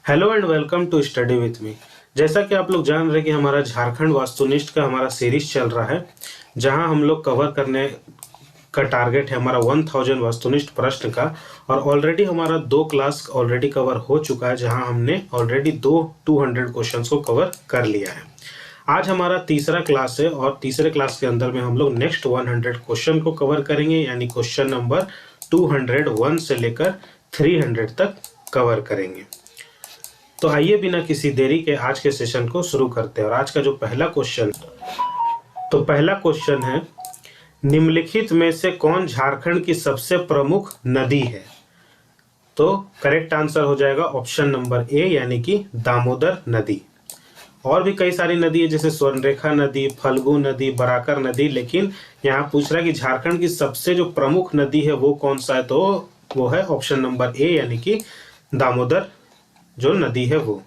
Hello and welcome to study with me. जैसा कि आप लोग जान रहे कि हमारा झारखंड वास्तुनिष्ठ का हमारा सीरीज चल रहा है, जहां हम लोग कवर करने का टारगेट है हमारा 1000 वास्तुनिष्ठ प्रश्न का। और ऑलरेडी हमारा 2 क्लास ऑलरेडी कवर हो चुका है, जहां हमने ऑलरेडी 200 क्वेश्चंस को कवर कर लिया है। आज हमारा तीसरा क्लास है और तीसरे क्लास के अंदर में हम लोग नेक्स्ट 100 क्वेश्चन को कवर करेंगे, यानी क्वेश्चन नंबर 201 से लेकर 300 तक कवर करेंगे। तो आइए बिना किसी देरी के आज के सेशन को शुरू करते हैं। और आज का जो पहला क्वेश्चन है, निम्नलिखित में से कौन झारखंड की सबसे प्रमुख नदी है? तो करेक्ट आंसर हो जाएगा ऑप्शन नंबर ए, यानी कि दामोदर नदी। और भी कई सारी नदी है, जैसे स्वर्णरेखा नदी, फल्गु नदी, बराकर नदी, लेकिन यहाँ पूछ रहा है कि झारखंड की सबसे जो प्रमुख नदी है वो कौन सा है, तो वो है ऑप्शन नंबर ए, यानी कि दामोदर जो नदी है वो।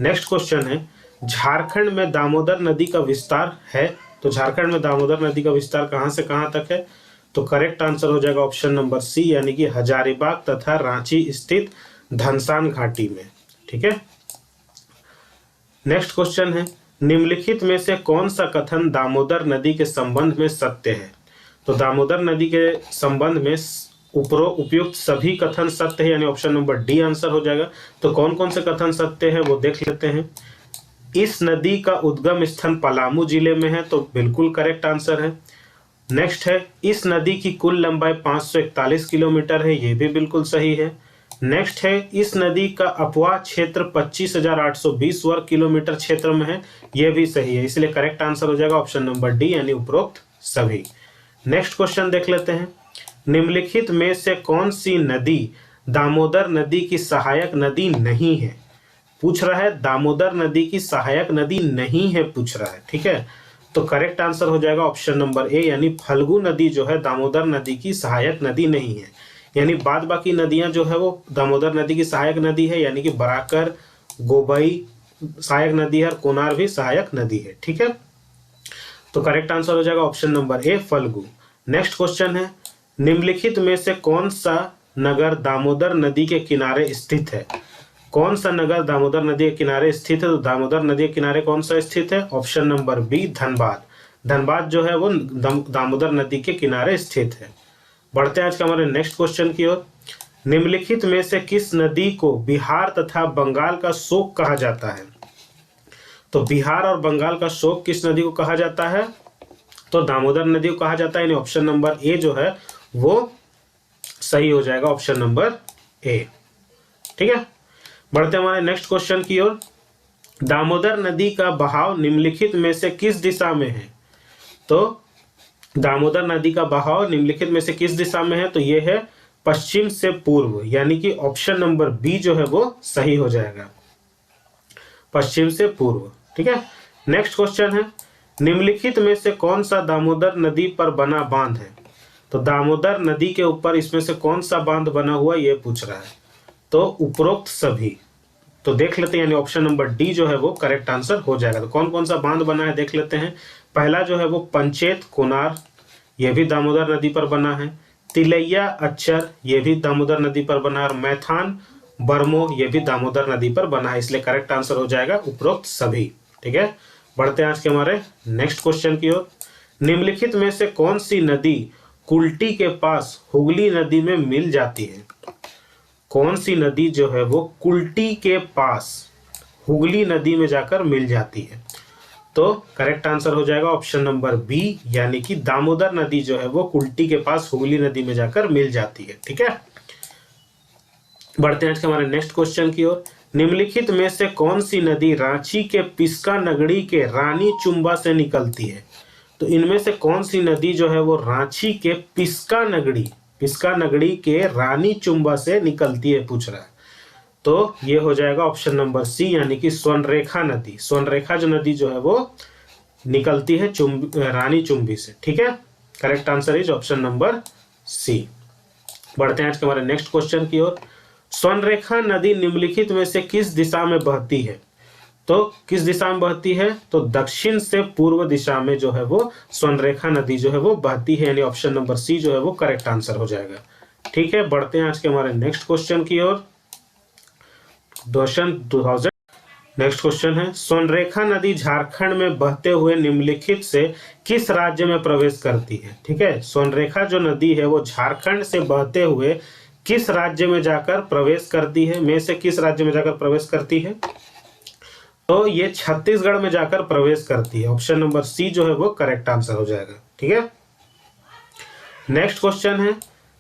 नेक्स्ट क्वेश्चन है, झारखंड में दामोदर नदी का विस्तार है। तो झारखंड में दामोदर नदी का विस्तार कहां से कहां तक है? तो करेक्ट आंसर हो जाएगा ऑप्शन नंबर सी, यानी कि हजारीबाग तथा रांची स्थित धनसान घाटी में। ठीक है। नेक्स्ट क्वेश्चन है, निम्नलिखित में से कौन सा कथन दामोदर नदी के संबंध में सत्य है? तो दामोदर नदी के संबंध में उपयुक्त सभी कथन सत्य है, यानी ऑप्शन नंबर डी आंसर हो जाएगा। तो कौन कौन से कथन सत्य है वो देख लेते हैं। इस नदी का उद्गम स्थल पलामू जिले में है, तो बिल्कुल करेक्ट आंसर है। नेक्स्ट है, इस नदी की कुल लंबाई 541 किलोमीटर है, ये भी बिल्कुल सही है। नेक्स्ट है, इस नदी का अपवाह क्षेत्र 25,820 वर्ग किलोमीटर क्षेत्र में है, यह भी सही है, इसलिए करेक्ट आंसर हो जाएगा ऑप्शन नंबर डी, यानी उपरोक्त सभी। नेक्स्ट क्वेश्चन देख लेते हैं, निम्नलिखित में से कौन सी नदी दामोदर नदी की सहायक नदी नहीं है? पूछ रहा है दामोदर नदी की सहायक नदी नहीं है, पूछ रहा है। ठीक है, तो करेक्ट आंसर हो जाएगा ऑप्शन नंबर ए, यानी फल्गु नदी जो है दामोदर नदी की सहायक नदी नहीं है। यानी बाद बाकी नदियां जो है वो दामोदर नदी की सहायक नदी है, यानी कि बराकर, गोबई सहायक नदी है और कोनार भी सहायक नदी है। ठीक है, तो करेक्ट आंसर हो जाएगा option number A, Phalgu. Next question है, निम्नलिखित में से कौन सा नगर दामोदर नदी के किनारे स्थित है? कौन सा नगर दामोदर नदी के किनारे स्थित है? तो दामोदर नदी के किनारे कौन सा स्थित है? Option number B, Dhanbad. Dhanbad जो है वो दामोदर नदी के किनारे स्थित है। बढ़ते हैं आज का हमारे नेक्स्ट क्वेश्चन की ओर। निम्नलिखित में से किस नदी को बिहार तथा बंगाल का शोक कहा जाता है? तो बिहार और बंगाल का शोक किस नदी को कहा जाता है? तो दामोदर नदी को कहा जाता है, यानी ऑप्शन नंबर ए जो है वो सही हो जाएगा, ऑप्शन नंबर ए। ठीक है, बढ़ते हमारे नेक्स्ट क्वेश्चन की ओर। दामोदर नदी का बहाव निम्नलिखित में से किस दिशा में है? तो दामोदर नदी का बहाव निम्नलिखित में से किस दिशा में है? तो ये है पश्चिम से पूर्व, यानी कि ऑप्शन नंबर बी जो है वो सही हो जाएगा, पश्चिम से पूर्व। ठीक है, नेक्स्ट क्वेश्चन है, निम्नलिखित में से कौन सा दामोदर नदी पर बना बांध है? तो दामोदर नदी के ऊपर इसमें से कौन सा बांध बना हुआ ये पूछ रहा है। तो उपरोक्त सभी, तो देख लेते हैं, यानी ऑप्शन नंबर डी जो है वो करेक्ट आंसर हो जाएगा। तो कौन कौन सा बांध बना है देख लेते हैं। पहला जो है वो पंचेत कोनार, ये भी दामोदर नदी पर बना है। तिलैया अच्चर, ये भी दामोदर नदी पर बना है। और मैथान बर्मो, ये भी दामोदर नदी पर बना है, इसलिए करेक्ट आंसर हो जाएगा उपरोक्त सभी। ठीक है, बढ़ते हैं आज के हमारे नेक्स्ट क्वेश्चन की ओर। निम्नलिखित में से कौन सी नदी कुल्टी के पास हुगली नदी में मिल जाती है? कौन सी नदी जो है वो कुल्टी के पास हुगली नदी में जाकर मिल जाती है? तो करेक्ट आंसर हो जाएगा ऑप्शन नंबर बी, यानी कि दामोदर नदी जो है वो कुल्टी के पास हुगली नदी में जाकर मिल जाती है। ठीक है, बढ़ते हैं आज के हमारे नेक्स्ट क्वेश्चन की ओर। निम्नलिखित में से कौन सी नदी रांची के पिस्का नगरी के रानी चुम्बा से निकलती है? तो इनमें से कौन सी नदी जो है वो रांची के पिस्का नगरी के रानी चुम्बा से निकलती है, पूछ रहा है। तो ये हो जाएगा ऑप्शन नंबर सी, यानी कि स्वर्णरेखा नदी। स्वर्णरेखा जो नदी जो है वो निकलती है रानी चुम्बी से। ठीक है, correct answer is option number C. बढ़ते हैं आज के हमारे नेक्स्ट क्वेश्चन की ओर। स्वर्णरेखा नदी निम्नलिखित में से किस दिशा में बहती है? तो किस दिशा में बहती है? तो दक्षिण से पूर्व दिशा में जो है वो स्वर्णरेखा नदी जो है वो बहती है, यानी ऑप्शन नंबर सी जो है वो करेक्ट आंसर हो जाएगा। ठीक है, बढ़ते हैं आज के हमारे नेक्स्ट क्वेश्चन की ओर। 2000। नेक्स्ट क्वेश्चन है, सोनरेखा नदी झारखंड में बहते हुए निम्नलिखित से किस राज्य में प्रवेश करती है? ठीक है, सोनरेखा जो नदी है वो झारखंड से बहते हुए किस राज्य में जाकर प्रवेश करती है? में से किस राज्य में जाकर प्रवेश करती है? तो ये छत्तीसगढ़ में जाकर प्रवेश करती है। ऑप्शन नंबर सी जो है वो करेक्ट आंसर हो जाएगा। ठीक है, नेक्स्ट क्वेश्चन है,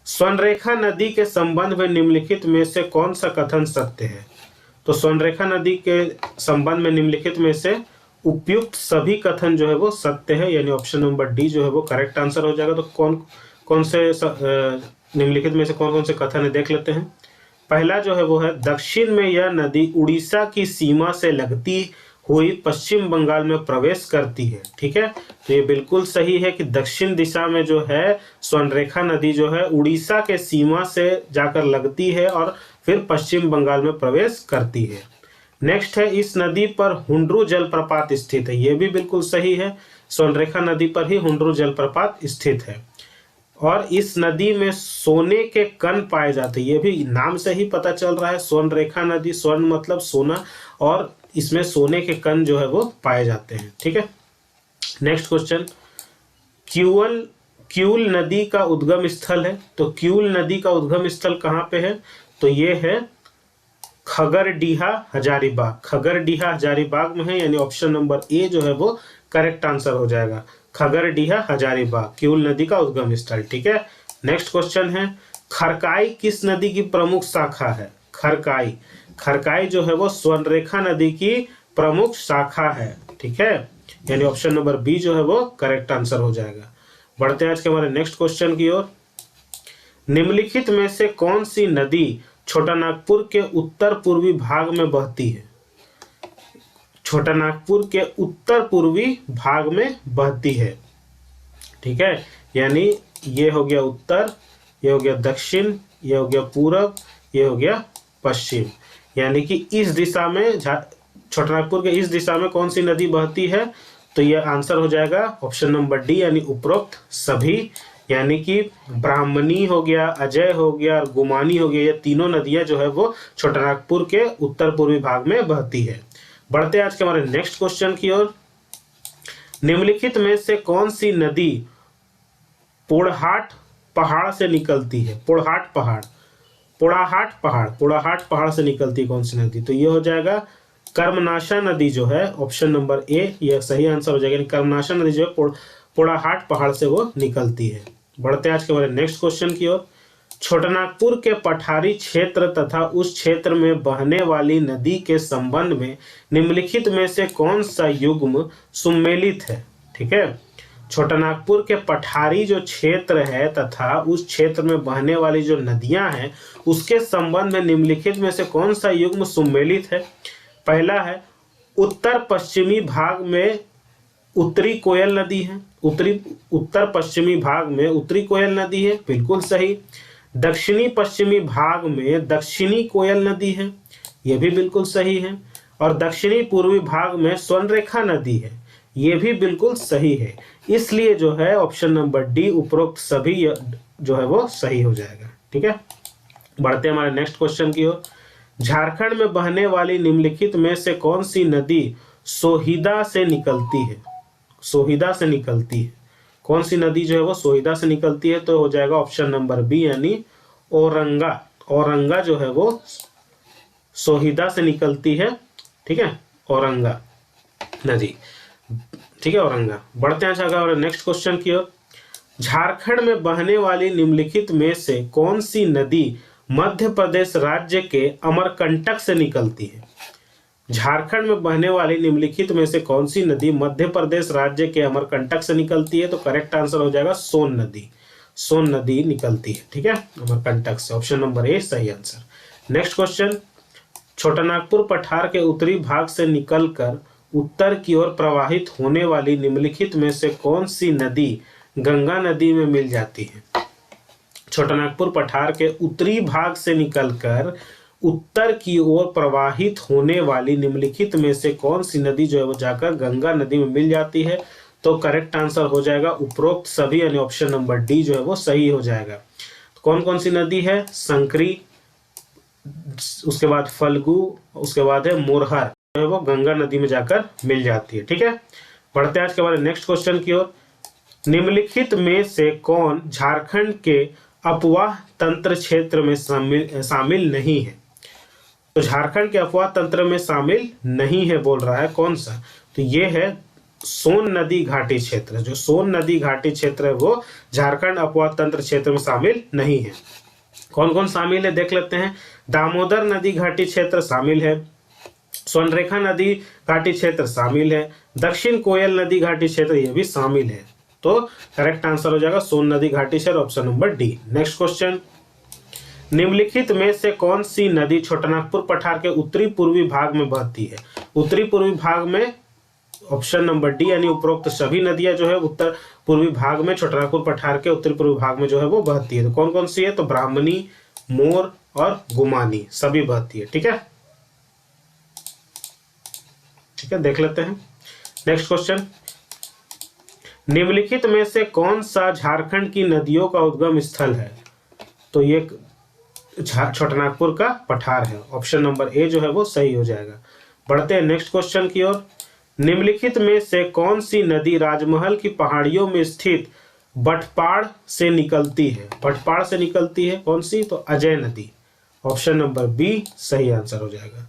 सोनरेखा नदी के संबंध में निम्नलिखित में से कौन सा कथन सत्य है? तो सोनरेखा नदी के संबंध में निम्नलिखित में से उपयुक्त सभी कथन जो है वो सत्य है, यानी ऑप्शन नंबर डी जो है वो करेक्ट आंसर हो जाएगा। तो कौन कौन से निम्नलिखित में से कौन कौन से कथन है देख लेते हैं। पहला जो है वो है, दक्षिण में यह नदी उड़ीसा की सीमा से लगती हुई पश्चिम बंगाल में प्रवेश करती है। ठीक है, तो ये बिल्कुल सही है कि दक्षिण दिशा में जो है सोनरेखा नदी जो है उड़ीसा के सीमा से जाकर लगती है और फिर पश्चिम बंगाल में प्रवेश करती है। नेक्स्ट है, इस नदी पर हुंड्रू जलप्रपात स्थित है। ये भी बिल्कुल सही है, सोनरेखा नदी पर ही हुंड्रू जलप्रपात स्थित है। और इस नदी में सोने के कण पाए जाते हैं। ये भी नाम से ही पता चल रहा है, सोनरेखा नदी, स्वर्ण मतलब सोना, और इसमें सोने के कण जो है वो पाए जाते हैं। ठीक है, नेक्स्ट क्वेश्चन, क्यूल नदी का उद्गम स्थल है। तो क्यूल नदी का उद्गम स्थल कहाँ पे है? तो ये है खगरडीहा हजारीबाग। खगरडीहा हजारीबाग में है, यानी ऑप्शन नंबर ए जो है वो करेक्ट आंसर हो जाएगा। खगरडीहा हजारीबाग क्यूल नदी का उद्गम स्थल। ठीक है, नेक्स्ट क्वेश्चन है, खरकाई किस नदी की प्रमुख शाखा है? खरकाई, खरकाई जो है वो स्वर्णरेखा नदी की प्रमुख शाखा है। ठीक है, यानी ऑप्शन नंबर बी जो है वो करेक्ट आंसर हो जाएगा। बढ़ते हैं आज के हमारे नेक्स्ट क्वेश्चन की ओर। निम्नलिखित में से कौन सी नदी छोटा नागपुर के उत्तर पूर्वी भाग में बहती है? छोटा नागपुर के उत्तर पूर्वी भाग में बहती है। ठीक है, यानी ये हो गया उत्तर, ये हो गया दक्षिण, ये हो गया पूरब, ये हो गया पश्चिम, यानी कि इस दिशा में छोटा नागपुर के इस दिशा में कौन सी नदी बहती है? तो ये आंसर हो जाएगा ऑप्शन नंबर डी, यानी उपरोक्त सभी, यानी कि ब्राह्मणी हो गया, अजय हो गया और गुमानी हो गया, ये तीनों नदियां जो है वो छोटा नागपुर के उत्तर पूर्वी भाग में बहती है। बढ़ते आज के हमारे नेक्स्ट क्वेश्चन की ओर। निम्नलिखित में से कौन सी नदी पोड़हाट पहाड़ से निकलती है? पोड़हाट पहाड़, पोड़ाहाट पहाड़, पोड़ाहाट पहाड़ से निकलती कौन सी नदी? तो ये हो जाएगा कर्मनाशा नदी जो है, ऑप्शन नंबर ए यह सही आंसर हो जाएगा। कर्मनाशा नदी जो है पोड़ाहाट पहाड़ से वो निकलती है। बढ़ते आज के हमारे नेक्स्ट क्वेश्चन की ओर। छोटा नागपुर के पठारी क्षेत्र तथा उस क्षेत्र में बहने वाली नदी के संबंध में निम्नलिखित में से कौन सा युग्म सुमेलित है? ठीक है, छोटा नागपुर के पठारी जो क्षेत्र है तथा उस क्षेत्र में बहने वाली जो नदियां हैं उसके संबंध में निम्नलिखित में से कौन सा युग्म सुमेलित है? पहला है, उत्तर पश्चिमी भाग में उत्तरी कोयल नदी है। उत्तर पश्चिमी भाग में उत्तरी कोयल नदी है, बिल्कुल सही। दक्षिणी पश्चिमी भाग में दक्षिणी कोयल नदी है, यह भी बिल्कुल सही है। और दक्षिणी पूर्वी भाग में स्वर्णरेखा नदी है, यह भी बिल्कुल सही है। इसलिए जो है ऑप्शन नंबर डी उपरोक्त सभी जो है वो सही हो जाएगा। ठीक है, बढ़ते हमारे नेक्स्ट क्वेश्चन की ओर। झारखंड में बहने वाली निम्नलिखित में से कौन सी नदी सोहिदा से निकलती है? सोहिदा से निकलती है, कौन सी नदी जो है वो सोहिदा से निकलती है? तो हो जाएगा ऑप्शन नंबर बी, यानी औरंगा। औरंगा जो है वो सोहिदा से निकलती है। ठीक है, औरंगा नदी। ठीक है, औरंगा। बढ़ते हैं आगे नेक्स्ट क्वेश्चन की ओर। झारखंड में बहने वाली निम्नलिखित में से कौन सी नदी मध्य प्रदेश राज्य के अमरकंटक से निकलती है? झारखंड में बहने वाली निम्नलिखित में से कौन सी नदी मध्य प्रदेश राज्य के अमरकंटक से निकलती है? तो करेक्ट आंसर हो जाएगा सोन नदी। सोन नदी निकलती है, ठीक है, अमरकंटक से। ऑप्शन नंबर ए सही आंसर। नेक्स्ट क्वेश्चन, छोटा नागपुर पठार के उत्तरी भाग से निकलकर उत्तर की ओर प्रवाहित होने वाली निम्नलिखित में से कौन सी नदी गंगा नदी में मिल जाती है? छोटा नागपुर पठार के उत्तरी भाग से निकलकर उत्तर की ओर प्रवाहित होने वाली निम्नलिखित में से कौन सी नदी जो है वो जाकर गंगा नदी में मिल जाती है? तो करेक्ट आंसर हो जाएगा उपरोक्त सभी, यानी ऑप्शन नंबर डी जो है वो सही हो जाएगा। कौन कौन सी नदी है? संकरी, उसके बाद फल्गु, उसके बाद है मोरहर, जो है वो गंगा नदी में जाकर मिल जाती है। ठीक है, बढ़ते हैं आज के हमारे नेक्स्ट क्वेश्चन की ओर। निम्नलिखित में से कौन झारखंड के अपवाह तंत्र क्षेत्र में शामिल नहीं है? तो झारखंड के अपवाह तंत्र में शामिल नहीं है बोल रहा है, कौन सा? तो ये है सोन नदी घाटी क्षेत्र। जो सोन नदी घाटी क्षेत्र है वो झारखंड अपवाह तंत्र क्षेत्र में शामिल नहीं है। कौन कौन शामिल है देख लेते हैं। दामोदर नदी घाटी क्षेत्र शामिल है, स्वर्णरेखा नदी घाटी क्षेत्र शामिल है, दक्षिण कोयल नदी घाटी क्षेत्र ये भी शामिल है। तो करेक्ट आंसर हो जाएगा सोन नदी घाटी क्षेत्र, option number D. Next question, निम्नलिखित में से कौन सी नदी छोटानागपुर पठार के उत्तरी पूर्वी भाग में बहती है? उत्तरी पूर्वी भाग में ऑप्शन नंबर डी, यानी उपरोक्त सभी नदियां जो है उत्तर पूर्वी भाग में छोटानागपुर पठार के उत्तरी पूर्वी भाग में जो है वो बहती है। तो कौन कौन सी है? तो ब्राह्मणी, मोर और गुमानी सभी बहती है। ठीक है, ठीक है, देख लेते हैं नेक्स्ट क्वेश्चन। निम्नलिखित में से कौन सा झारखंड की नदियों का उद्गम स्थल है? तो ये छोटानागपुर का पठार है, ऑप्शन नंबर ए जो है वो सही हो जाएगा। बढ़ते हैं नेक्स्ट क्वेश्चन की ओर। निम्नलिखित में से कौन सी नदी राजमहल की पहाड़ियों में स्थित बटपाड़ से निकलती है? बटपाड़ से निकलती है कौन सी? तो अजय नदी, ऑप्शन नंबर बी सही आंसर हो जाएगा।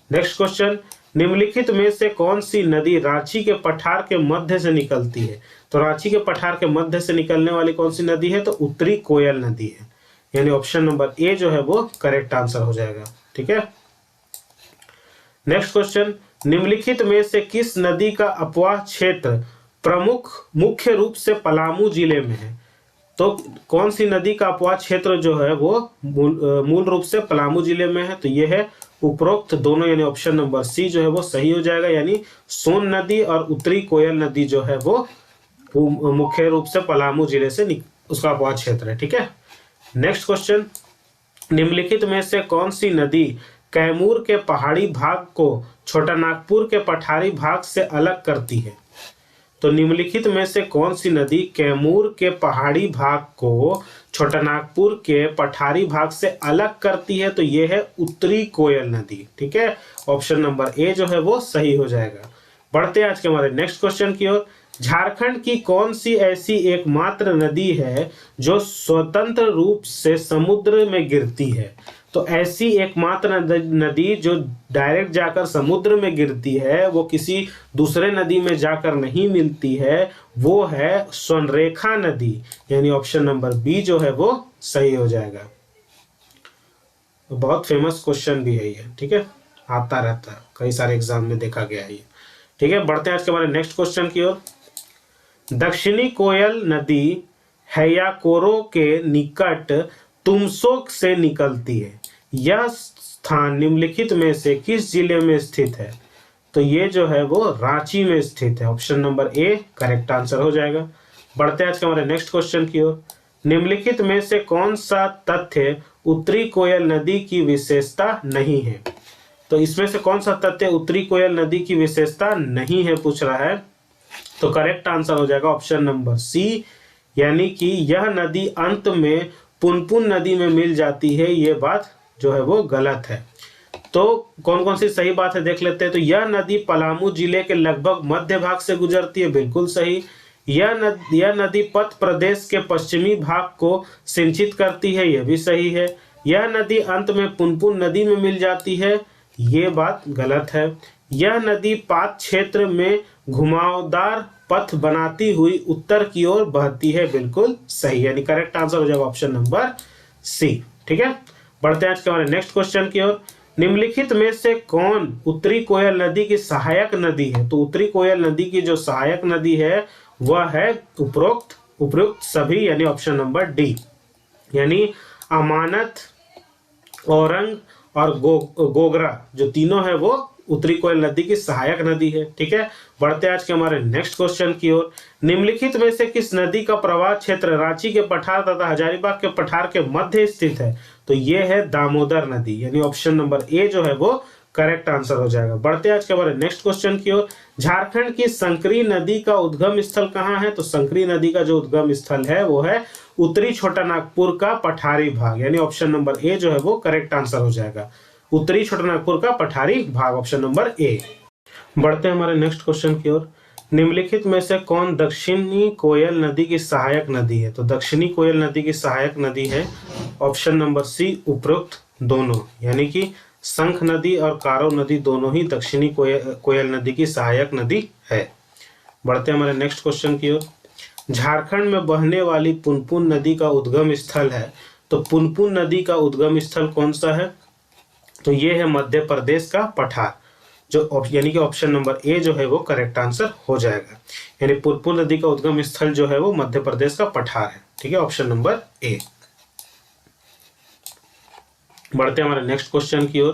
नेक्स्ट क्वेश्चन, निम्नलिखित में से कौन सी नदी रांची के पठार के मध्य से निकलती है? तो रांची के पठार के मध्य से निकलने वाली कौन सी नदी है? तो उत्तरी कोयल नदी है, यानी ऑप्शन नंबर ए जो है वो करेक्ट आंसर हो जाएगा। ठीक है, नेक्स्ट क्वेश्चन, निम्नलिखित में से किस नदी का अपवाह क्षेत्र प्रमुख मुख्य रूप से पलामू जिले में है? तो कौन सी नदी का अपवाह क्षेत्र जो है वो मूल रूप से पलामू जिले में है? तो ये है उपरोक्त दोनों, यानी ऑप्शन नंबर सी जो है वो सही हो जाएगा। यानी सोन नदी और उत्तरी कोयल नदी जो है वो मुख्य रूप से पलामू जिले से उसका अपवाह क्षेत्र है। ठीक है, नेक्स्ट क्वेश्चन, निम्नलिखित में से कौन सी नदी कैमूर के पहाड़ी भाग को छोटानागपुर के पठारी भाग से अलग करती है? तो निम्नलिखित में से कौन सी नदी कैमूर के पहाड़ी भाग को छोटानागपुर के पठारी भाग से अलग करती है? तो ये है उत्तरी कोयल नदी। ठीक है, ऑप्शन नंबर ए जो है वो सही हो जाएगा। बढ़ते हैं आज के हमारे नेक्स्ट क्वेश्चन की ओर। झारखंड की कौन सी ऐसी एकमात्र नदी है जो स्वतंत्र रूप से समुद्र में गिरती है? तो ऐसी एकमात्र नदी जो डायरेक्ट जाकर समुद्र में गिरती है, वो किसी दूसरे नदी में जाकर नहीं मिलती है, वो है स्वर्णरेखा नदी, यानी ऑप्शन नंबर बी जो है वो सही हो जाएगा। बहुत फेमस क्वेश्चन भी है ये। ठीक है, आता रहता है, कई सारे एग्जाम में देखा गया है ये। ठीक है, बढ़ते हैं आज के हमारे नेक्स्ट क्वेश्चन की ओर। दक्षिणी कोयल नदी हैयाकोरो के निकट तुमसोक से निकलती है। यह स्थान निम्नलिखित में से किस जिले में स्थित है? तो ये जो है वो रांची में स्थित है, option number A correct answer हो जाएगा। बढ़ते हैं आज के हमारे नेक्स्ट क्वेश्चन की ओर। निम्नलिखित में से कौन सा तथ्य उत्तरी कोयल नदी की विशेषता नहीं है? तो इसमें से कौन सा तथ्य उत्तरी कोयल नदी की विशेषता नहीं है पूछ रहा है। तो करेक्ट आंसर हो जाएगा ऑप्शन नंबर सी, यानी कि यह नदी अंत में पुनपुन नदी में मिल जाती है। ये बात जो है वो गलत है। तो कौन कौन सी सही बात है देख लेते हैं। तो यह नदी पलामू जिले के लगभग मध्य भाग से गुजरती है, बिल्कुल सही। यह नदी पथ प्रदेश के पश्चिमी भाग को सिंचित करती है, यह भी सही है। यह नदी अंत में पुनपुन नदी में मिल जाती है, ये बात गलत है। यह नदी पात क्षेत्र में घुमावदार पथ बनाती हुई उत्तर की ओर बहती है, बिल्कुल सही, यानी करेक्ट आंसर हो जाएगा ऑप्शन नंबर सी। ठीक है, बढ़ते हैं आज के हमारे नेक्स्ट क्वेश्चन की ओर। निम्नलिखित में से कौन उत्तरी कोयल नदी की सहायक नदी है? तो उत्तरी कोयल नदी की जो सहायक नदी है वह है उपरोक्त सभी, यानी ऑप्शन नंबर डी, यानी अमानत, औरंग और गोगरा जो तीनों है वो उत्तरी कोयल नदी की सहायक नदी है। ठीक है, बढ़ते आज के हमारे नेक्स्ट क्वेश्चन की ओर। निम्नलिखित में से किस नदी का प्रवाह क्षेत्र रांची के पठार तथा हजारीबाग के पठार के मध्य स्थित है? तो ये है दामोदर नदी, यानी ऑप्शन नंबर ए जो है वो करेक्ट आंसर हो जाएगा। बढ़ते आज के हमारे नेक्स्ट क्वेश्चन की ओर। झारखंड की संकरी नदी का उद्गम स्थल कहाँ है? तो संकरी नदी का जो उद्गम स्थल है वो है उत्तरी छोटा नागपुर का पठारी भाग, यानी ऑप्शन नंबर ए जो है वो करेक्ट आंसर हो जाएगा। उत्तरी छोटा नागपुर का पठारी भाग, ऑप्शन नंबर ए। बढ़ते हैं हमारे नेक्स्ट क्वेश्चन की ओर। निम्नलिखित में से कौन दक्षिणी कोयल नदी की सहायक नदी है? तो दक्षिणी कोयल नदी की सहायक नदी है ऑप्शन नंबर सी उपरोक्त दोनों, यानी कि शंख नदी और कारो नदी दोनों ही दक्षिणी कोयल नदी की सहायक नदी है। बढ़ते हैं हमारे नेक्स्ट क्वेश्चन की ओर। झारखंड में बहने वाली पुनपुन नदी का उद्गम स्थल है, तो पुनपुन नदी का उद्गम स्थल कौन सा है? तो ये है मध्य प्रदेश का पठार, जो यानी कि ऑप्शन नंबर ए जो है वो करेक्ट आंसर हो जाएगा। यानी पुनपुन नदी का उद्गम स्थल जो है वो मध्य प्रदेश का पठार है, ठीक है, ऑप्शन नंबर ए। बढ़ते हैं हमारे नेक्स्ट क्वेश्चन की ओर।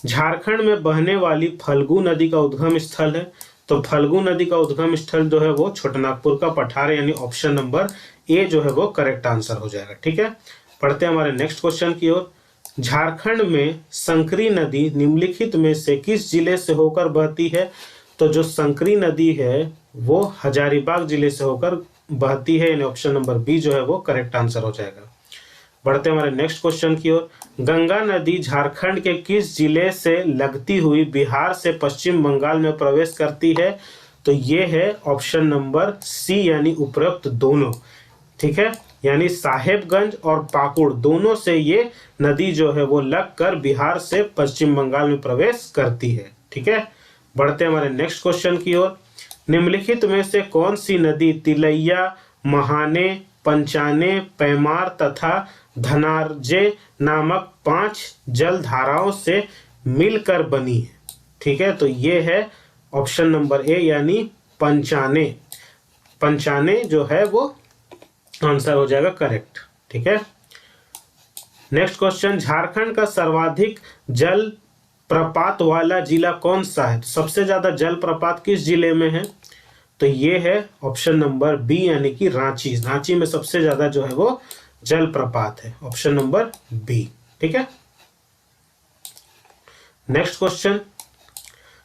झारखंड में बहने वाली फल्गु नदी का उद्गम स्थल है, तो फल्गु नदी का उद्गम स्थल जो है वो छोटानागपुर का पठार है, यानी ऑप्शन नंबर ए जो है वो करेक्ट आंसर हो जाएगा, ठीक है। पढ़ते हैं हमारे नेक्स्ट क्वेश्चन की ओर। झारखंड में संकरी नदी निम्नलिखित में से किस जिले से होकर बहती है? तो जो संकरी नदी है वो हजारीबाग जिले से होकर बहती है, यानी ऑप्शन नंबर बी जो है वो करेक्ट आंसर हो जाएगा। बढ़ते हैं हमारे नेक्स्ट क्वेश्चन की ओर। गंगा नदी झारखंड के किस जिले से लगती हुई बिहार से पश्चिम बंगाल में प्रवेश करती है? तो ये है ऑप्शन नंबर सी, यानी उपरोक्त दोनों, ठीक है, यानी साहेबगंज और पाकुड़ दोनों से ये नदी जो है वो लगकर बिहार से पश्चिम बंगाल में प्रवेश करती है, ठीक है। बढ़ते हैं हमारे नेक्स्ट क्वेश्चन की ओर। निम्नलिखित में से कौन सी नदी तिलैया, महाने, पंचाने, पैमार तथा धनार्जे नामक 5 जल धाराओं से मिलकर बनी है? ठीक है, तो ये है ऑप्शन नंबर ए, यानी पंचाने। पंचाने जो है वो आंसर हो जाएगा करेक्ट, ठीक है। Next question. झारखंड का सर्वाधिक जल प्रपात वाला जिला कौन सा है? तो सबसे ज्यादा जल प्रपात किस जिले में है? तो ये है ऑप्शन नंबर बी, यानी कि रांची। रांची में सबसे ज्यादा जो है वो जल प्रपात है, ऑप्शन नंबर बी, ठीक है। Next question.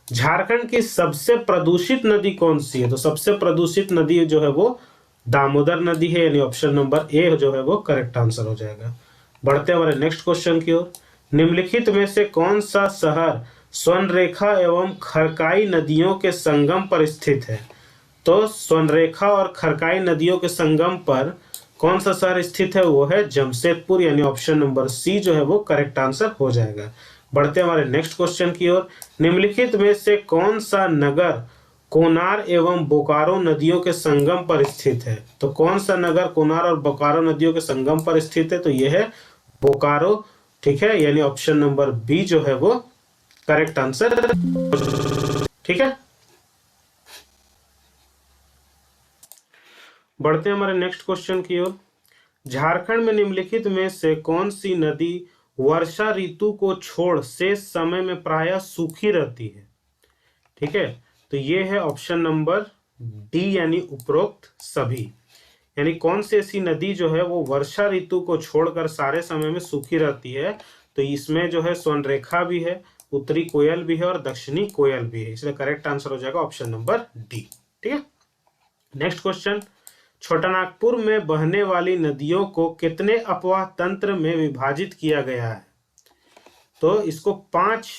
झारखंड की सबसे प्रदूषित नदी कौन सी है? तो सबसे प्रदूषित नदी जो है वो दामोदर नदी है, यानी ऑप्शन नंबर ए जो है वो करेक्ट आंसर हो जाएगा। बढ़ते हैं हमारे नेक्स्ट क्वेश्चन की ओर। निम्नलिखित में से कौन सा शहर स्वर्णरेखा एवं खरकाई नदियों के संगम पर स्थित है? तो स्वर्णरेखा और खरकाई नदियों के संगम पर कौन सा शहर स्थित है? वो है जमशेदपुर, यानी ऑप्शन नंबर सी जो है वो करेक्ट आंसर हो जाएगा। बढ़ते हैं हमारे नेक्स्ट क्वेश्चन की ओर। निम्नलिखित में से कौन सा नगर कोनार एवं बोकारो नदियों के संगम पर स्थित है? तो कौन सा नगर कोनार और बोकारो नदियों के संगम पर स्थित है? तो यह है बोकारो, ठीक है, यानी ऑप्शन नंबर बी जो है वो करेक्ट आंसर, ठीक है। बढ़ते हैं हमारे नेक्स्ट क्वेश्चन की ओर। झारखंड में निम्नलिखित में से कौन सी नदी वर्षा ऋतु को छोड़ शेष समय में प्रायः सूखी रहती है? ठीक है, तो ये है ऑप्शन नंबर डी, यानी उपरोक्त सभी। यानी कौन सी ऐसी नदी जो है वो वर्षा ऋतु को छोड़कर सारे समय में सूखी रहती है? तो इसमें जो है स्वर्णरेखा भी है, उत्तरी कोयल भी है और दक्षिणी कोयल भी है, इसलिए करेक्ट आंसर हो जाएगा ऑप्शन नंबर डी, ठीक है। Next question. छोटानागपुर में बहने वाली नदियों को कितने अपवाह तंत्र में विभाजित किया गया है? तो इसको 5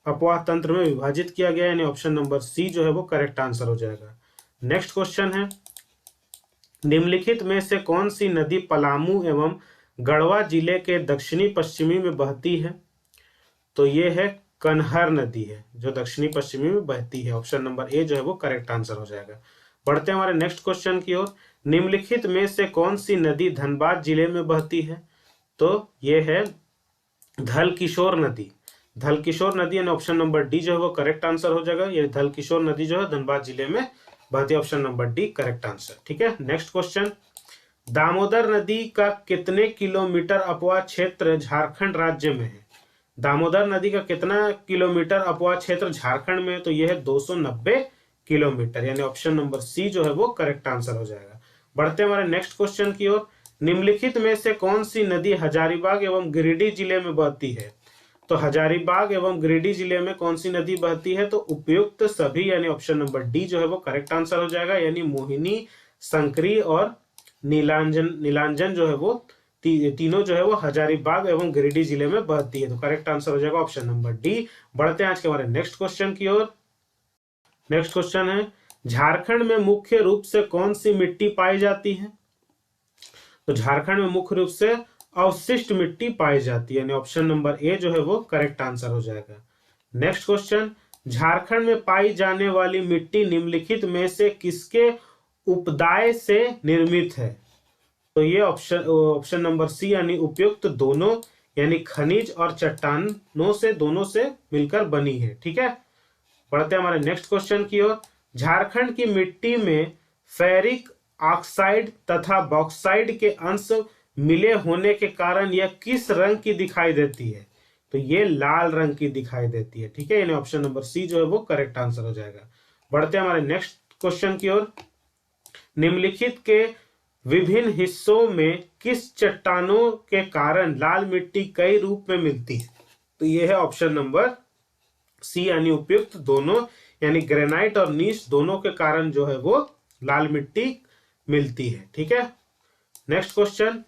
अपवाह तंत्र में विभाजित किया गया है, यानी ऑप्शन नंबर सी जो है वो करेक्ट आंसर हो जाएगा। नेक्स्ट क्वेश्चन है। निम्नलिखित में से कौन सी नदी पलामू एवं गढ़वा जिले के दक्षिणी पश्चिमी में बहती है? तो ये है कन्हर नदी है, जो दक्षिणी पश्चिमी में बहती है, ऑप्शन नंबर ए जो है वो करेक्ट आंसर हो जाएगा। बढ़ते हैं हमारे नेक्स्ट क्वेश्चन की ओर। निम्नलिखित में से कौन सी नदी धनबाद जिले में बहती है? तो ये है धलकिशोर नदी। धलकिशोर नदी, यानी ऑप्शन नंबर डी जो है वो करेक्ट आंसर हो जाएगा। ये धलकिशोर नदी जो है धनबाद जिले में बहती है, option number D correct answer, ठीक है। Next question. दामोदर नदी का कितने किलोमीटर अपवाह क्षेत्र झारखंड राज्य में है? दामोदर नदी का कितना किलोमीटर अपवाह क्षेत्र झारखंड में है? तो यह है 290 किलोमीटर, यानी ऑप्शन नंबर सी जो है वो करेक्ट आंसर हो जाएगा। बढ़ते हैं हमारे नेक्स्ट क्वेश्चन की ओर। निम्नलिखित में से कौन सी नदी हजारीबाग एवं गिरिडीह जिले में बहती है? तो हजारीबाग एवं गिरिडीह जिले में कौन सी नदी बहती है? तो उपयुक्त सभी यानी ऑप्शन नंबर डी जो है वो करेक्ट आंसर हो जाएगा। यानी मोहिनी, संकरी और नीलांजन जो है वो तीनों जो है वो हजारीबाग एवं गिरिडीह जिले में बहती है। तो करेक्ट आंसर हो जाएगा ऑप्शन नंबर डी। बढ़ते हैं आज के हमारे नेक्स्ट क्वेश्चन की ओर। नेक्स्ट क्वेश्चन है, झारखंड में मुख्य रूप से कौन सी मिट्टी पाई जाती है? तो झारखंड में मुख्य रूप से अवशिष्ट मिट्टी पाई जाती है, यानी ऑप्शन नंबर ए जो है वो करेक्ट आंसर हो जाएगा। नेक्स्ट क्वेश्चन, झारखंड में पाई जाने वाली मिट्टी निम्नलिखित में से किसके उपदाय से निर्मित है? तो ये ऑप्शन नंबर सी यानी उपयुक्त दोनों, यानी खनिज और चट्टानों से दोनों से मिलकर बनी है। ठीक है, बढ़ते हैं हमारे नेक्स्ट क्वेश्चन की ओर। झारखंड की मिट्टी में फेरिक ऑक्साइड तथा बॉक्साइड के अंश मिले होने के कारण यह किस रंग की दिखाई देती है? तो ये लाल रंग की दिखाई देती है। ठीक है, यानी ऑप्शन नंबर सी जो है वो करेक्ट आंसर हो जाएगा। बढ़ते हैं हमारे नेक्स्ट क्वेश्चन की ओर। निम्नलिखित के विभिन्न हिस्सों में किस चट्टानों के कारण लाल मिट्टी कई रूप में मिलती है? तो यह है ऑप्शन नंबर सी यानी उपयुक्त दोनों, यानी ग्रेनाइट और नीस दोनों के कारण जो है वो लाल मिट्टी मिलती है। ठीक है, नेक्स्ट क्वेश्चन,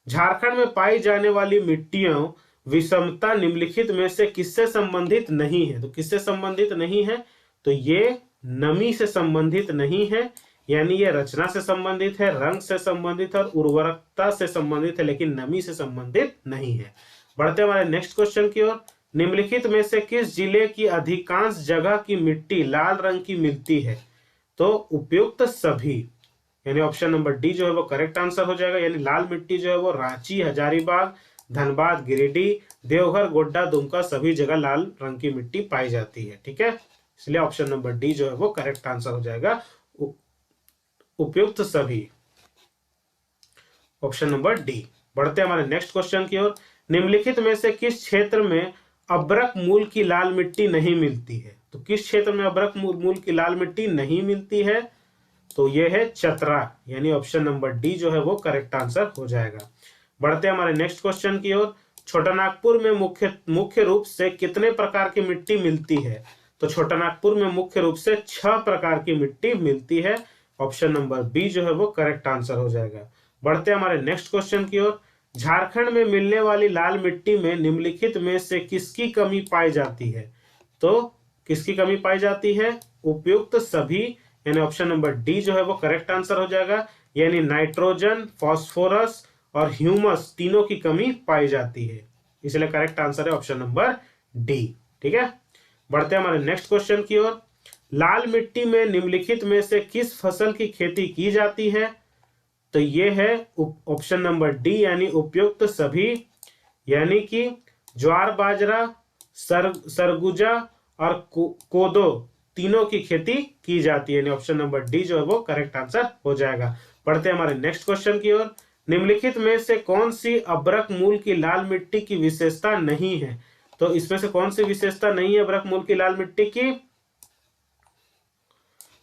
झारखंड में पाई जाने वाली मिट्टियों विषमता निम्नलिखित में से किससे संबंधित नहीं है? तो किससे संबंधित नहीं है? तो ये नमी से संबंधित नहीं है, यानी ये रचना से संबंधित है, रंग से संबंधित है और उर्वरकता से संबंधित है, लेकिन नमी से संबंधित नहीं है। बढ़ते हमारे नेक्स्ट क्वेश्चन की ओर। निम्नलिखित में से किस जिले की अधिकांश जगह की मिट्टी लाल रंग की मिलती है? तो उपयुक्त सभी, यानी ऑप्शन नंबर डी जो है वो करेक्ट आंसर हो जाएगा। यानी लाल मिट्टी जो है वो रांची, हजारीबाग, धनबाद, गिरिडीह, देवघर, गोड्डा, दुमका सभी जगह लाल रंग की मिट्टी पाई जाती है। ठीक है, इसलिए ऑप्शन नंबर डी जो है वो करेक्ट आंसर हो जाएगा, उपयुक्त सभी, ऑप्शन नंबर डी। बढ़ते हमारे नेक्स्ट क्वेश्चन की ओर। निम्नलिखित में से किस क्षेत्र में अब्रक मूल की लाल मिट्टी नहीं मिलती है? तो किस क्षेत्र में अब्रक मूल की लाल मिट्टी नहीं मिलती है? तो यह है चतरा, यानी ऑप्शन नंबर डी जो है वो करेक्ट आंसर हो जाएगा। बढ़ते हमारे नेक्स्ट क्वेश्चन की ओर। छोटानागपुर में मुख्य रूप से कितने प्रकार की मिट्टी मिलती है? तो छोटानागपुर में मुख्य रूप से 6 प्रकार की मिट्टी मिलती है। ऑप्शन नंबर बी जो है वो करेक्ट आंसर हो जाएगा। बढ़ते हमारे नेक्स्ट क्वेश्चन की ओर। झारखंड में मिलने वाली लाल मिट्टी में निम्नलिखित में से किसकी कमी पाई जाती है? तो किसकी कमी पाई जाती है? उपयुक्त सभी, यानी ऑप्शन नंबर डी जो है वो करेक्ट आंसर हो जाएगा। यानी नाइट्रोजन, फास्फोरस और ह्यूमस तीनों की कमी पाई जाती है, इसलिए करेक्ट आंसर है ऑप्शन नंबर डी। ठीक है, बढ़ते हैं हमारे नेक्स्ट क्वेश्चन की ओर। लाल मिट्टी में निम्नलिखित में से किस फसल की खेती की जाती है? तो ये है ऑप्शन नंबर डी यानी उपयुक्त सभी, यानी कि ज्वार, बाजरा, सरगुजा और कोदो तीनों की खेती की जाती है, यानी ऑप्शन नंबर डी जो है वो करेक्ट आंसर हो जाएगा। पढ़ते हैं हमारे नेक्स्ट क्वेश्चन की ओर। निम्नलिखित में से कौन सी अब्रक मूल की लाल मिट्टी की विशेषता नहीं है? तो इसमें से कौन सी विशेषता नहीं है अब्रक मूल की लाल मिट्टी की?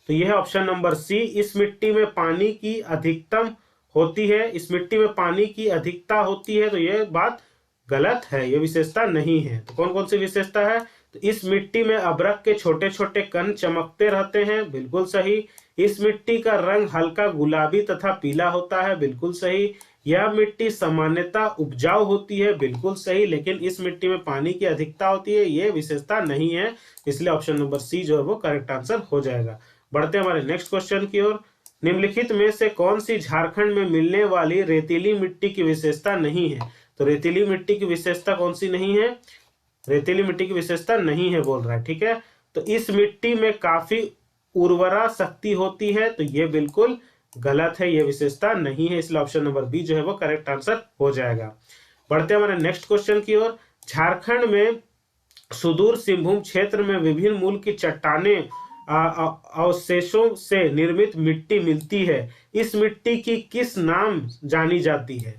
तो यह है ऑप्शन नंबर सी, इस मिट्टी में पानी की अधिकतम होती है। इस मिट्टी में पानी की अधिकता होती है, तो यह बात गलत है, यह विशेषता नहीं है। तो कौन कौन सी विशेषता है? तो इस मिट्टी में अब्रक के छोटे छोटे कण चमकते रहते हैं, बिल्कुल सही। इस मिट्टी का रंग हल्का गुलाबी तथा पीला होता है, बिल्कुल सही। यह मिट्टी सामान्यतः उपजाऊ होती है, बिल्कुल सही। लेकिन इस मिट्टी में पानी की अधिकता होती है, यह विशेषता नहीं है, इसलिए ऑप्शन नंबर सी जो है वो करेक्ट आंसर हो जाएगा। बढ़ते हैं हमारे नेक्स्ट क्वेश्चन की ओर। निम्नलिखित में से कौन सी झारखंड में मिलने वाली रेतीली मिट्टी की विशेषता नहीं है? तो रेतीली मिट्टी की विशेषता कौन सी नहीं है? रेतीली मिट्टी की विशेषता नहीं है बोल रहा है, ठीक है। तो इस मिट्टी में काफी उर्वरा शक्ति होती है, तो ये बिल्कुल गलत है, ये विशेषता नहीं है, इसलिए ऑप्शन नंबर बी जो है वो करेक्ट आंसर हो जाएगा। बढ़ते हैं हमारे नेक्स्ट क्वेश्चन की ओर। झारखंड में सुदूर सिंहभूम क्षेत्र में विभिन्न मूल की चट्टानें अवशेषों से निर्मित मिट्टी मिलती है। इस मिट्टी की किस नाम जानी जाती है?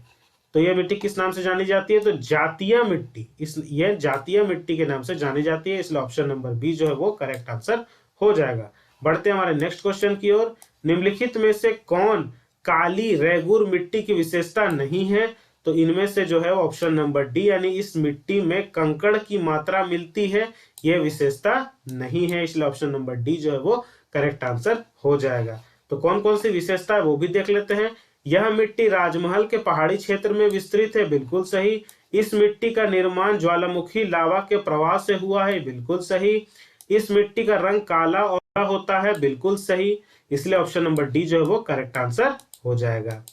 तो यह मिट्टी किस नाम से जानी जाती है? तो जातीय मिट्टी, यह जातीय मिट्टी के नाम से जानी जाती है, इसलिए ऑप्शन नंबर बी जो है वो करेक्ट आंसर हो जाएगा। बढ़ते हैं हमारे नेक्स्ट क्वेश्चन की ओर। निम्नलिखित में से कौन काली रेगुर मिट्टी की विशेषता नहीं है? तो इनमें से जो है ऑप्शन नंबर डी यानी इस मिट्टी में कंकड़ की मात्रा मिलती है, यह विशेषता नहीं है, इसलिए ऑप्शन नंबर डी जो है वो करेक्ट आंसर हो जाएगा। तो कौन कौन सी विशेषता है वो भी देख लेते हैं। यह मिट्टी राजमहल के पहाड़ी क्षेत्र में विस्तृत है, बिल्कुल सही। इस मिट्टी का निर्माण ज्वालामुखी लावा के प्रवाह से हुआ है, बिल्कुल सही। इस मिट्टी का रंग काला और होता है, बिल्कुल सही, इसलिए ऑप्शन नंबर डी जो है वो करेक्ट आंसर हो जाएगा।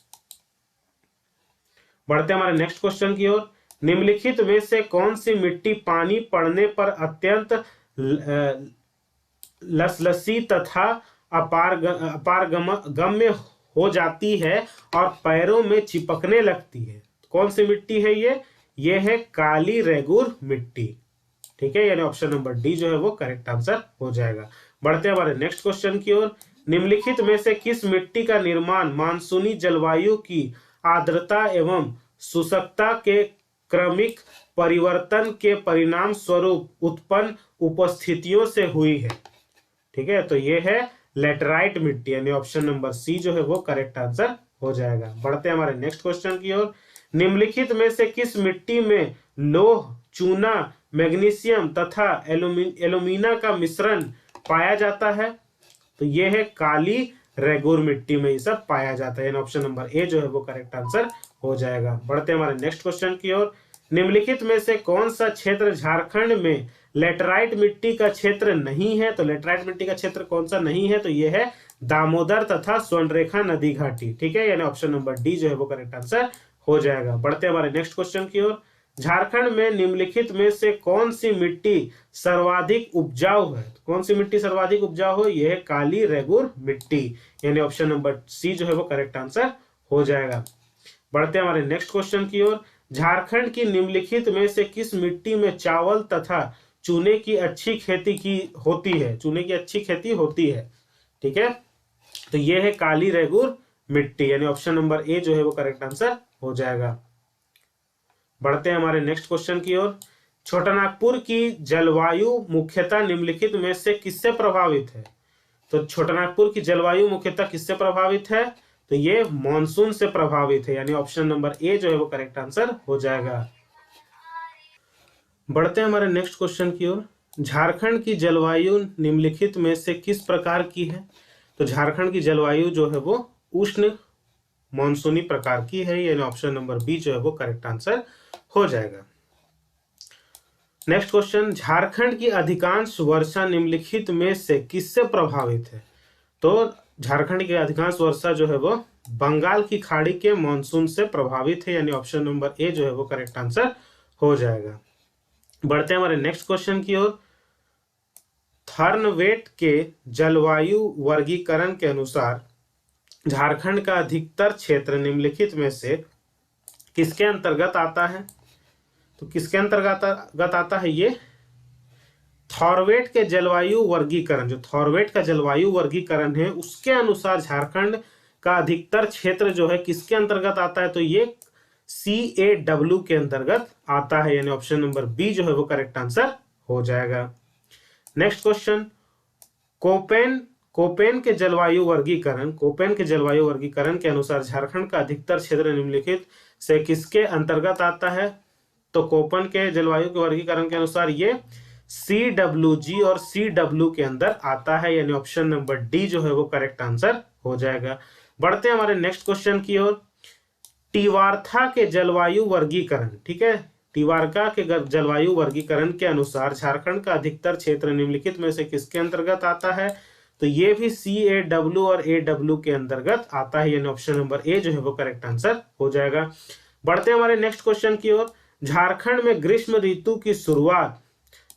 बढ़ते हमारे नेक्स्ट क्वेश्चन की ओर। निम्नलिखित में से कौन सी मिट्टी पानी पड़ने पर अत्यंत लसलसी तथा अपारगम्य हो जाती है और पैरों में चिपकने लगती है? कौन सी मिट्टी है ये है काली रेगुर मिट्टी, ठीक है, यानी ऑप्शन नंबर डी जो है वो करेक्ट आंसर हो जाएगा। बढ़ते हैं हमारे नेक्स्ट क्वेश्चन की ओर। निम्नलिखित में से किस मिट्टी का निर्माण मानसूनी जलवायु की आर्द्रता एवं शुष्कता के क्रमिक परिवर्तन के परिणाम स्वरूप उत्पन्न उपस्थितियों से हुई है? ठीक है, तो ये है लेटराइट मिट्टी, यानी ऑप्शन नंबर सी जो है वो करेक्ट आंसर हो जाएगा। बढ़ते हैं हमारे नेक्स्ट क्वेश्चन की ओर। निम्नलिखित में से किस मिट्टी में लौह, चूना, मैग्नीशियम तथा एल्यूमिना का मिश्रण पाया जाता है? तो यह है काली रेगुर मिट्टी में ये सब पाया जाता है, ऑप्शन नंबर ए जो है वो करेक्ट आंसर हो जाएगा। बढ़ते हैं हमारे नेक्स्ट क्वेश्चन की ओर। निम्नलिखित में से कौन सा क्षेत्र झारखंड में लेटराइट मिट्टी का क्षेत्र नहीं है? तो लेटराइट मिट्टी का क्षेत्र कौन सा नहीं है? तो यह है दामोदर तथा स्वर्णरेखा नदी घाटी, ठीक है, यानी ऑप्शन नंबर डी जो है वो करेक्ट आंसर हो जाएगा। बढ़ते हैं हमारे नेक्स्ट क्वेश्चन की ओर। झारखंड में निम्नलिखित में से कौन सी मिट्टी सर्वाधिक उपजाऊ है? कौन सी मिट्टी सर्वाधिक उपजाऊ है? यह है काली रेगुर मिट्टी, यानी ऑप्शन नंबर सी जो है वो करेक्ट आंसर हो जाएगा। बढ़ते हैं हमारे नेक्स्ट क्वेश्चन की ओर। झारखंड की निम्नलिखित में से किस मिट्टी में चावल तथा चूने की अच्छी खेती होती है? चूने की अच्छी खेती होती है, ठीक है, तो यह है काली रेगुर मिट्टी, यानी ऑप्शन नंबर ए जो है वो करेक्ट आंसर हो जाएगा। बढ़ते हैं हमारे नेक्स्ट क्वेश्चन की ओर। छोटानागपुर की जलवायु मुख्यतः निम्नलिखित में से किससे प्रभावित है? तो छोटानागपुर की जलवायु मुख्यतः किससे प्रभावित है? तो ये मॉनसून से प्रभावित है, यानी ऑप्शन नंबर ए जो है वो करेक्ट आंसर हो जाएगा। बढ़ते हैं हमारे नेक्स्ट क्वेश्चन की ओर। झारखंड की जलवायु निम्नलिखित में से किस प्रकार की है? तो झारखंड की जलवायु जो है वो उष्ण मॉनसूनी प्रकार की है, यानी ऑप्शन नंबर बी जो है वो करेक्ट आंसर हो जाएगा। Next question. झारखंड की अधिकांश वर्षा निम्नलिखित में से किससे प्रभावित है? तो झारखंड की अधिकांश वर्षा जो है वो बंगाल की खाड़ी के मॉनसून से प्रभावित है, यानी ऑप्शन नंबर ए जो है वो करेक्ट आंसर हो जाएगा। बढ़ते हैं हमारे नेक्स्ट क्वेश्चन की ओर। थर्नवेट के जलवायु वर्गीकरण के अनुसार झारखंड का अधिकतर क्षेत्र निम्नलिखित में से किसके अंतर्गत आता है? तो किसके अंतर्गत आता है ये? थॉरवेट के जलवायु वर्गीकरण, जो थॉरवेट का जलवायु वर्गीकरण है उसके अनुसार झारखंड का अधिकतर क्षेत्र जो है किसके अंतर्गत आता है? तो ये CAW के अंतर्गत आता है, यानी ऑप्शन नंबर बी जो है वो करेक्ट आंसर हो जाएगा। Next question. कोपेन के जलवायु वर्गीकरण के अनुसार झारखंड का अधिकतर क्षेत्र निम्नलिखित से किसके अंतर्गत आता है? तो कोपेन के जलवायु के वर्गीकरण के अनुसार ये CWG और CW के अंदर आता है, यानी ऑप्शन नंबर डी जो है वो करेक्ट आंसर हो जाएगा। बढ़ते हैं हमारे नेक्स्ट क्वेश्चन की ओर। टिवारथा के जलवायु वर्गीकरण, ठीक है, टिवारका के जलवायु वर्गीकरण के अनुसार झारखंड का अधिकतर क्षेत्र निम्नलिखित में से किसके अंतर्गत आता है? तो ये भी CAW और AW के अंतर्गत आता है, यानी ऑप्शन नंबर ए जो है वो करेक्ट आंसर हो जाएगा। बढ़ते हैं हमारे नेक्स्ट क्वेश्चन की ओर। झारखंड में ग्रीष्म ऋतु की शुरुआत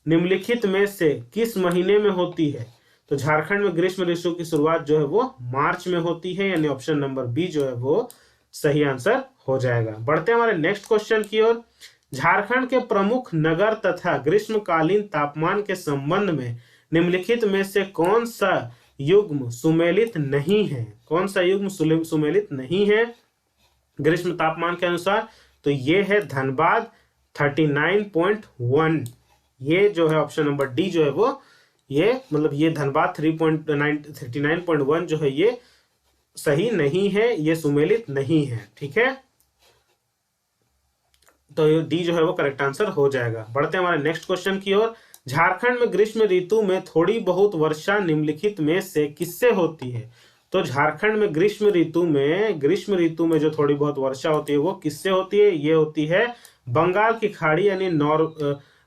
निम्नलिखित में से किस महीने में होती है? तो झारखंड में ग्रीष्म ऋतु की शुरुआत जो है वो मार्च में होती है, यानी ऑप्शन नंबर बी जो है वो सही आंसर हो जाएगा। बढ़ते हैं हमारे नेक्स्ट क्वेश्चन की ओर। झारखंड के प्रमुख नगर तथा ग्रीष्मकालीन तापमान के संबंध में निम्नलिखित में से कौन सा युग्म सुमेलित नहीं है? कौन सा युग्म सुमेलित नहीं है ग्रीष्म तापमान के अनुसार? तो ये है धनबाद 39.1, ये जो है ऑप्शन नंबर डी जो है वो ये मतलब ये धनबाद 39.1 जो है ये सही नहीं है, ये सुमेलित नहीं है, ठीक है। तो डी जो है वो करेक्ट आंसर हो जाएगा। बढ़ते हैं हमारे नेक्स्ट क्वेश्चन की ओर। झारखंड में ग्रीष्म ऋतु में थोड़ी बहुत वर्षा निम्नलिखित में से किससे होती है? तो झारखंड में ग्रीष्म ऋतु में जो थोड़ी बहुत वर्षा होती है वो किससे होती है? ये होती है बंगाल की खाड़ी यानी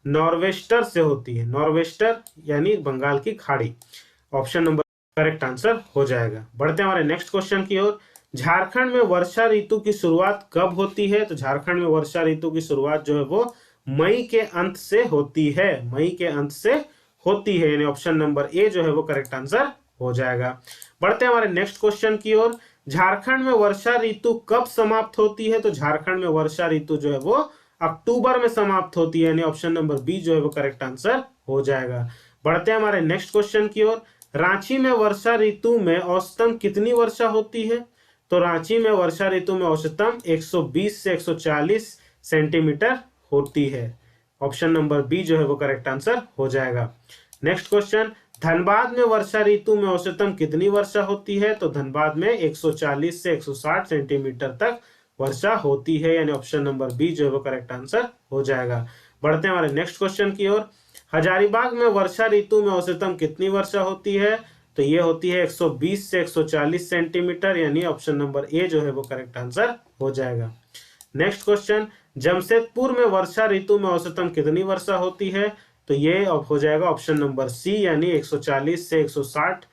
नॉर्वेस्टर से होती है। नॉर्वेस्टर यानी बंगाल की खाड़ी। ऑप्शन नंबर करेक्ट आंसर हो जाएगा। बढ़ते हैं हमारे नेक्स्ट क्वेश्चन की ओर। झारखंड में वर्षा ऋतु की शुरुआत कब होती है? तो झारखंड में वर्षा ऋतु की शुरुआत जो है वो मई के अंत से होती है। मई के अंत से होती है, यानी ऑप्शन नंबर ए जो है वो करेक्ट आंसर हो जाएगा। बढ़ते हैं हमारे नेक्स्ट क्वेश्चन की ओर। झारखंड में वर्षा ऋतु कब समाप्त होती है? तो झारखंड में वर्षा ऋतु जो है वो अक्टूबर में समाप्त होती है, यानी ऑप्शन नंबर बी जो है वो करेक्ट आंसर हो जाएगा। बढ़ते हैं हमारे नेक्स्ट क्वेश्चन की ओर। रांची में वर्षा ऋतु में औसतन कितनी वर्षा होती है? तो रांची में वर्षा ऋतु में औसतन 120 से 140 सेंटीमीटर होती है। ऑप्शन नंबर बी जो है वो करेक्ट आंसर हो जाएगा। Next question. धनबाद में वर्षा ऋतु में औसतन कितनी वर्षा होती है? तो धनबाद में 140 से 160 सेंटीमीटर तक वर्षा होती है, यानी ऑप्शन नंबर बी जो है वो करेक्ट आंसर हो जाएगा। बढ़ते हैं हमारे नेक्स्ट क्वेश्चन की ओर। हजारीबाग में वर्षा ऋतु में औसतन कितनी वर्षा होती है? तो ये होती है 120 से 140 सेंटीमीटर, यानी ऑप्शन नंबर ए जो है वो करेक्ट आंसर हो जाएगा। Next question. जमशेदपुर में वर्षा ऋतु में औसतन कितनी वर्षा होती है? तो ये हो जाएगा ऑप्शन नंबर सी, यानी 140 से 160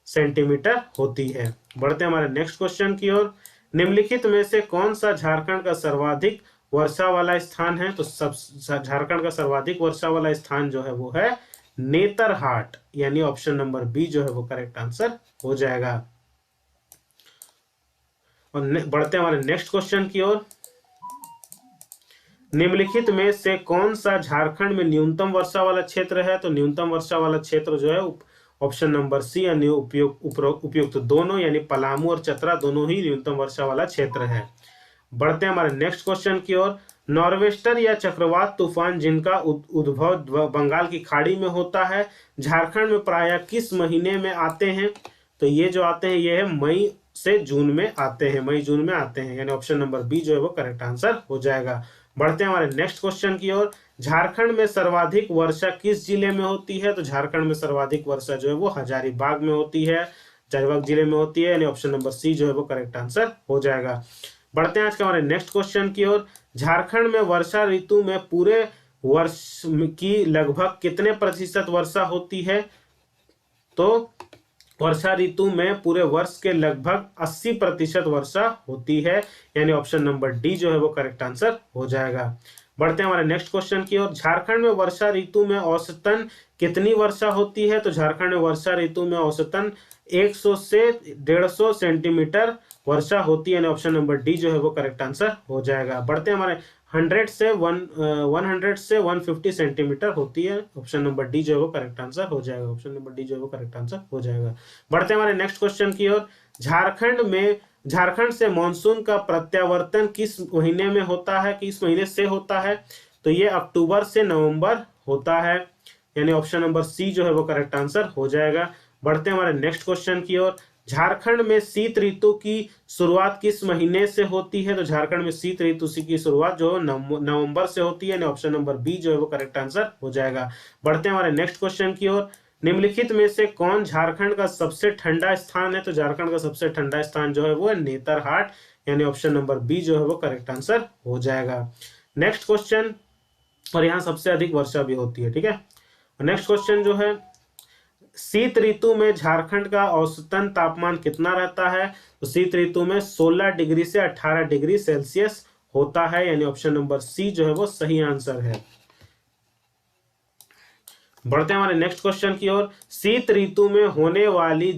सेंटीमीटर होती है। बढ़ते हैं हमारे नेक्स्ट क्वेश्चन की ओर। निम्नलिखित में से कौन सा झारखंड का सर्वाधिक वर्षा वाला स्थान है? तो झारखंड का सर्वाधिक वर्षा वाला स्थान जो है वो है नेतरहाट, यानी ऑप्शन नंबर बी जो है वो करेक्ट आंसर हो जाएगा। और बढ़ते हैं हमारे नेक्स्ट क्वेश्चन की ओर। निम्नलिखित में से कौन सा झारखंड में न्यूनतम वर्षा वाला क्षेत्र है? तो न्यूनतम वर्षा वाला क्षेत्र जो है ऑप्शन नंबर सी, यानी उपयुक्त दोनों, यानी पलामू और चतरा दोनों ही न्यूनतम वर्षा वाला क्षेत्र है। बढ़ते हैं हमारे नेक्स्ट क्वेश्चन की ओर। नॉर्वेस्टर या चक्रवात तूफान जिनका उद्भव बंगाल की खाड़ी में होता है, झारखंड में प्रायः किस महीने में आते हैं? तो ये जो आते हैं ये है मई से जून में आते हैं, मई जून में आते हैं, यानी ऑप्शन नंबर बी जो है वो करेक्ट आंसर हो जाएगा। बढ़ते हैं हमारे नेक्स्ट क्वेश्चन की ओर। झारखंड में सर्वाधिक वर्षा किस जिले में होती है? तो झारखंड में सर्वाधिक वर्षा जो है वो हजारीबाग में होती है, हजारीबाग जिले में होती है, यानी ऑप्शन नंबर सी जो है वो करेक्ट आंसर हो जाएगा। बढ़ते हैं आज के हमारे नेक्स्ट क्वेश्चन की ओर। झारखंड में वर्षा ऋतु में पूरे वर्ष की लगभग कितने प्रतिशत वर्षा होती है? तो वर्षा ऋतु में पूरे वर्ष के लगभग 80% वर्षा होती है, यानी ऑप्शन नंबर डी जो है वो करेक्ट आंसर हो जाएगा। बढ़ते हैं हमारे नेक्स्ट क्वेश्चन की ओर। झारखंड में वर्षा ऋतु में औसतन कितनी वर्षा होती है? तो झारखंड में वर्षा ऋतु में औसतन 100 से 150 सेंटीमीटर वर्षा होती है, यानी ऑप्शन नंबर डी जो है वो करेक्ट आंसर हो जाएगा। बढ़ते हैं हमारे 100 से 150 सेंटीमीटर होती है, ऑप्शन नंबर डी जो है वो करेक्ट आंसर हो जाएगा। ऑप्शन नंबर डी जो है वो करेक्ट आंसर हो जाएगा। बढ़ते हैं हमारे नेक्स्ट क्वेश्चन की ओर। झारखंड से मानसून का प्रत्यावर्तन किस महीने में होता है, किस महीने से होता है? तो ये अक्टूबर से नवंबर होता है, यानी ऑप्शन नंबर सी जो है वो करेक्ट आंसर हो जाएगा। बढ़ते हैं हमारे नेक्स्ट क्वेश्चन की ओर। झारखंड में शीत ऋतु की शुरुआत किस महीने से होती है? तो झारखंड में शीत ऋतु की शुरुआत जो नवंबर से होती है, यानी ऑप्शन नंबर बी जो है वो करेक्ट आंसर हो जाएगा। बढ़ते हैं हमारे नेक्स्ट क्वेश्चन की ओर। निम्नलिखित में से कौन झारखंड का सबसे ठंडा स्थान है? तो झारखंड का सबसे ठंडा स्थान जो है वो है नेतरहाट, यानी ऑप्शन नंबर बी जो है वो करेक्ट आंसर हो जाएगा। नेक्स्ट क्वेश्चन, और यहाँ सबसे अधिक वर्षा भी होती है, ठीक है। नेक्स्ट क्वेश्चन जो है, शीत ऋतु में झारखंड का औसतन तापमान कितना रहता है? तो शीत ऋतु में 16 डिग्री से 18 डिग्री सेल्सियस होता है, यानी ऑप्शन नंबर सी जो है वो सही आंसर है। बढ़ते हैं हमारे नेक्स्ट क्वेश्चन की ओर। शीत ऋतु में होने वाली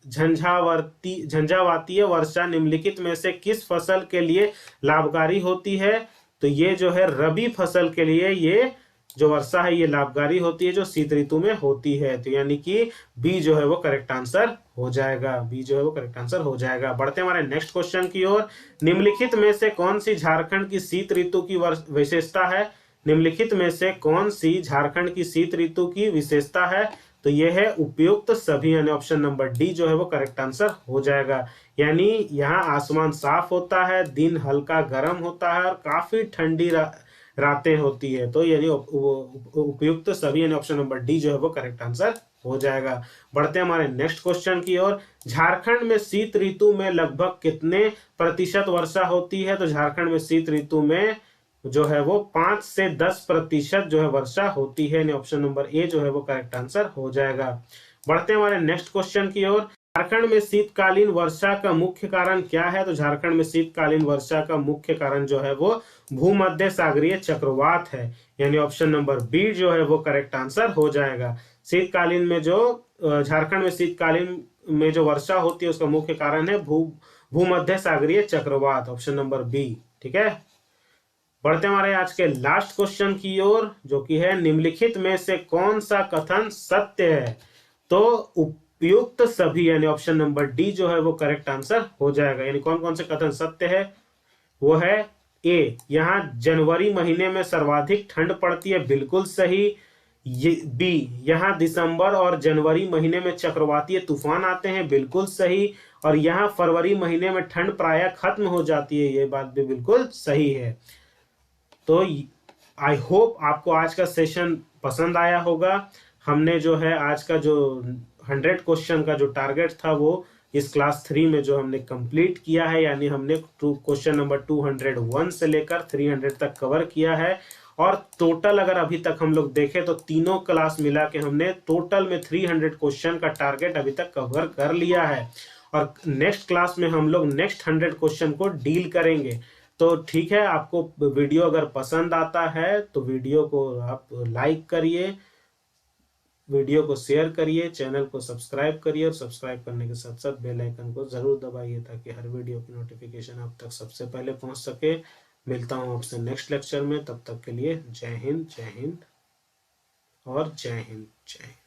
झंझावातीय वर्षा निम्नलिखित में से किस फसल के लिए लाभकारी होती है? तो ये जो है रबी फसल के लिए ये जो वर्षा है ये लाभकारी होती है, जो शीत ऋतु में होती है, तो यानी कि बी जो है वो करेक्ट आंसर हो जाएगा। बी जो है वो करेक्ट आंसर हो जाएगा। बढ़ते हैं हमारे नेक्स्ट क्वेश्चन की ओर। निम्नलिखित में से कौन सी झारखंड की शीत ऋतु की विशेषता है? निम्नलिखित में से कौन सी झारखंड की शीत ऋतु की विशेषता है? तो यह है उपयुक्त सभी, यानी ऑप्शन नंबर डी जो है वो करेक्ट आंसर हो जाएगा। यानी यहाँ आसमान साफ होता है, दिन हल्का गर्म होता है और काफी रातें होती है। तो यानी उपयुक्त सभी यानी ऑप्शन नंबर डी जो है वो करेक्ट आंसर हो जाएगा। बढ़ते हैं हमारे नेक्स्ट क्वेश्चन की ओर। झारखंड में शीत ऋतु में लगभग कितने प्रतिशत वर्षा होती है? तो झारखंड में शीत ऋतु में जो है वो 5 से 10% जो है वर्षा होती है, यानी ऑप्शन नंबर ए जो है वो करेक्ट आंसर हो जाएगा। बढ़ते हैं हमारे नेक्स्ट क्वेश्चन की ओर। झारखंड में शीतकालीन वर्षा का मुख्य कारण क्या है? तो झारखंड में शीतकालीन वर्षा का मुख्य कारण जो है वो भूमध्य सागरीय चक्रवात है, यानी ऑप्शन नंबर बी जो है वो करेक्ट आंसर हो जाएगा। शीतकालीन में जो झारखंड में शीतकालीन में जो वर्षा होती है उसका मुख्य कारण है भूमध्य सागरीय चक्रवात, ऑप्शन नंबर बी। ठीक है, बढ़ते हमारे आज के लास्ट क्वेश्चन की ओर, जो कि है निम्नलिखित में से कौन सा कथन सत्य है? तो उपयुक्त सभी यानी ऑप्शन नंबर डी जो है वो करेक्ट आंसर हो जाएगा। यानी कौन कौन से कथन सत्य है? वो है ए, यहाँ जनवरी महीने में सर्वाधिक ठंड पड़ती है, बिल्कुल सही। ये बी, यहाँ दिसंबर और जनवरी महीने में चक्रवातीय तूफान आते हैं, बिल्कुल सही। और यहाँ फरवरी महीने में ठंड प्रायः खत्म हो जाती है, ये बात भी बिल्कुल सही है। तो आई होप आपको आज का सेशन पसंद आया होगा। हमने जो है आज का जो 100 क्वेश्चन का जो टारगेट था वो इस क्लास 3 में जो हमने कंप्लीट किया है, यानी हमने क्वेश्चन नंबर 201 से लेकर 300 तक कवर किया है। और टोटल अगर अभी तक हम लोग देखें तो तीनों क्लास मिला के हमने टोटल में 300 क्वेश्चन का टारगेट अभी तक कवर कर लिया है। और नेक्स्ट क्लास में हम लोग नेक्स्ट 100 क्वेश्चन को डील करेंगे। तो ठीक है, आपको वीडियो अगर पसंद आता है तो वीडियो को आप लाइक करिए, वीडियो को शेयर करिए, चैनल को सब्सक्राइब करिए और सब्सक्राइब करने के साथ साथ बेल आइकन को जरूर दबाइए ताकि हर वीडियो की नोटिफिकेशन आप तक सबसे पहले पहुंच सके। मिलता हूं आपसे नेक्स्ट लेक्चर में, तब तक के लिए जय हिंद, जय हिंद और जय हिंद, जय हिंद।